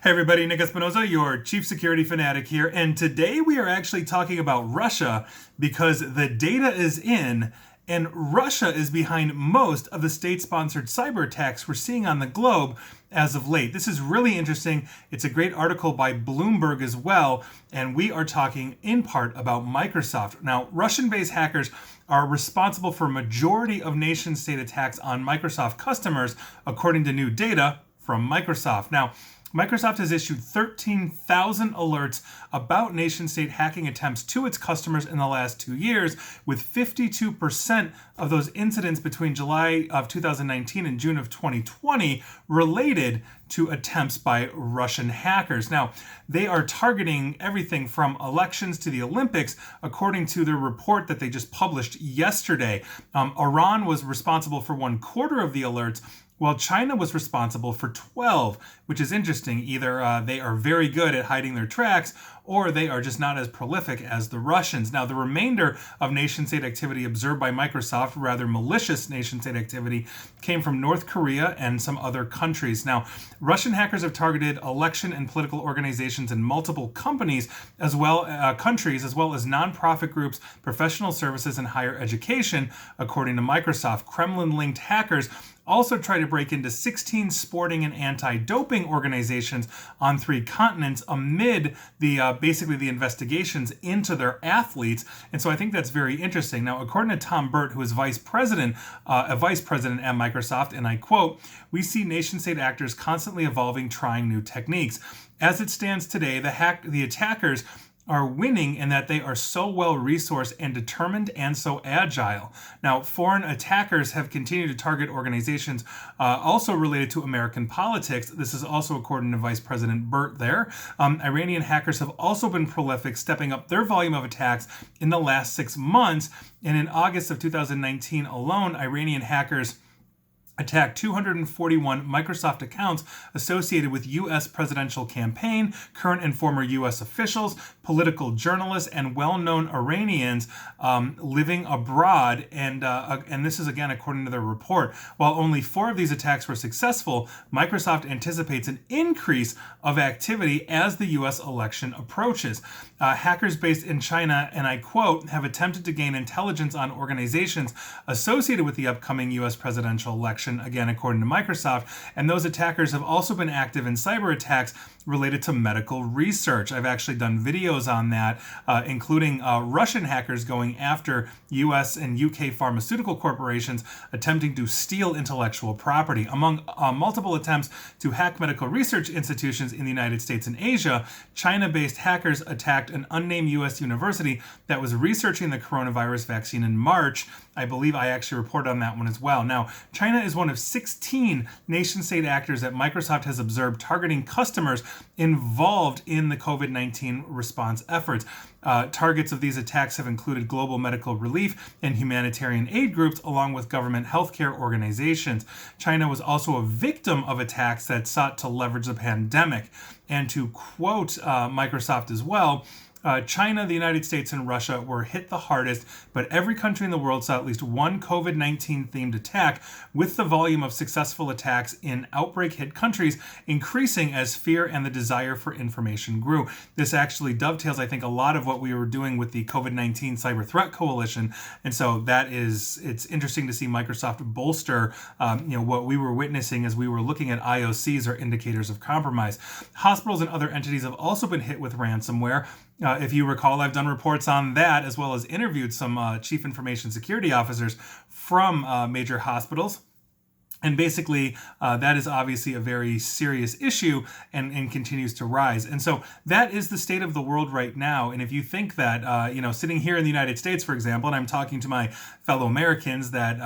Hey everybody, Nick Espinoza, your chief security fanatic here, and today we are actually talking about Russia because the data is in, and Russia is behind most of the state-sponsored cyber attacks we're seeing on the globe as of late. This is really interesting. It's a great article by Bloomberg as well, and we are talking in part about Microsoft. Now, Russian-based hackers are responsible for a majority of nation-state attacks on Microsoft customers, according to new data from Microsoft. Now, Microsoft has issued 13,000 alerts about nation-state hacking attempts to its customers in the last 2 years, with 52% of those incidents between July of 2019 and June of 2020 related to attempts by Russian hackers. Now, they are targeting everything from elections to the Olympics, according to the report that they just published yesterday. Iran was responsible for 1/4 of the alerts, while China was responsible for 12, which is interesting. Either they are very good at hiding their tracks, or they are just not as prolific as the Russians. Now, the remainder of nation-state activity observed by Microsoft, rather malicious nation-state activity, came from North Korea and some other countries. Now, Russian hackers have targeted election and political organizations in multiple companies, countries, as well as nonprofit groups, professional services, and higher education, according to Microsoft. Kremlin-linked hackers also try to break into 16 sporting and anti-doping organizations on 3 continents amid the basically the investigations into their athletes. And so I think that's very interesting. Now, according to Tom Burt, who is a vice president at Microsoft, and I quote, "We see nation-state actors constantly evolving, trying new techniques. As it stands today, the attackers are winning in that they are so well resourced and determined and so agile." Now, foreign attackers have continued to target organizations also related to American politics. This is also according to Vice President Burt there. Iranian hackers have also been prolific, stepping up their volume of attacks in the last 6 months. And in August of 2019 alone, Iranian hackers attacked 241 Microsoft accounts associated with U.S. presidential campaign, current and former U.S. officials, political journalists, and well-known Iranians living abroad. And this is again according to their report. While only 4 of these attacks were successful, Microsoft anticipates an increase of activity as the U.S. election approaches. Hackers based in China, and I quote, "have attempted to gain intelligence on organizations associated with the upcoming U.S. presidential election," again according to Microsoft, and those attackers have also been active in cyber attacks related to medical research. I've actually done videos on that, including Russian hackers going after US and UK pharmaceutical corporations attempting to steal intellectual property. Among multiple attempts to hack medical research institutions in the United States and Asia, China-based hackers attacked an unnamed US university that was researching the coronavirus vaccine in March. I believe I actually reported on that one as well. Now, China is one of 16 nation-state actors that Microsoft has observed targeting customers involved in the COVID-19 response efforts. Targets of these attacks have included global medical relief and humanitarian aid groups, along with government healthcare organizations. China was also a victim of attacks that sought to leverage the pandemic. And to quote Microsoft as well, China, the United States, and Russia were hit the hardest, but every country in the world saw at least one COVID-19 themed attack, with the volume of successful attacks in outbreak hit countries increasing as fear and the desire for information grew. This actually dovetails, I think, a lot of what we were doing with the COVID-19 Cyber Threat Coalition. And so it's interesting to see Microsoft bolster what we were witnessing as we were looking at IOCs, or indicators of compromise. Hospitals and other entities have also been hit with ransomware. If you recall, I've done reports on that, as well as interviewed some chief information security officers from major hospitals. And basically, that is obviously a very serious issue and continues to rise. And so that is the state of the world right now. And if you think that, sitting here in the United States, for example, and I'm talking to my fellow Americans, that,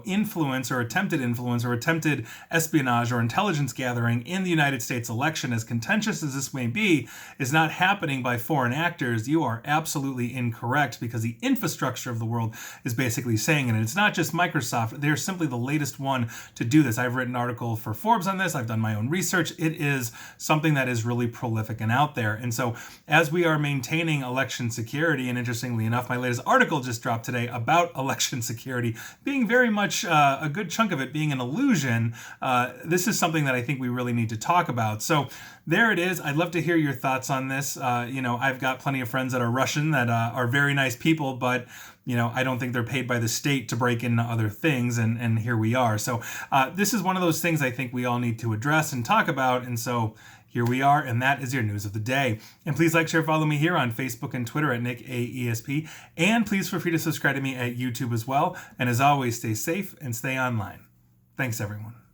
influence or attempted espionage or intelligence gathering in the United States election, as contentious as this may be, is not happening by foreign actors, you are absolutely incorrect, because the infrastructure of the world is basically saying it. And it's not just Microsoft. They're simply the latest one to do this. I've written an article for Forbes on this. I've done my own research. It is something that is really prolific and out there. And so as we are maintaining election security, and interestingly enough, my latest article just dropped today about election security being very much a good chunk of it being an illusion, this is something that I think we really need to talk about. So there it is. I'd love to hear your thoughts on this. I've got plenty of friends that are Russian that are very nice people, but I don't think they're paid by the state to break into other things, and here we are. So this is one of those things I think we all need to address and talk about, and so here we are, and that is your news of the day. And please like, share, follow me here on Facebook and Twitter at NickAESP, and please feel free to subscribe to me at YouTube as well. And as always, stay safe and stay online. Thanks, everyone.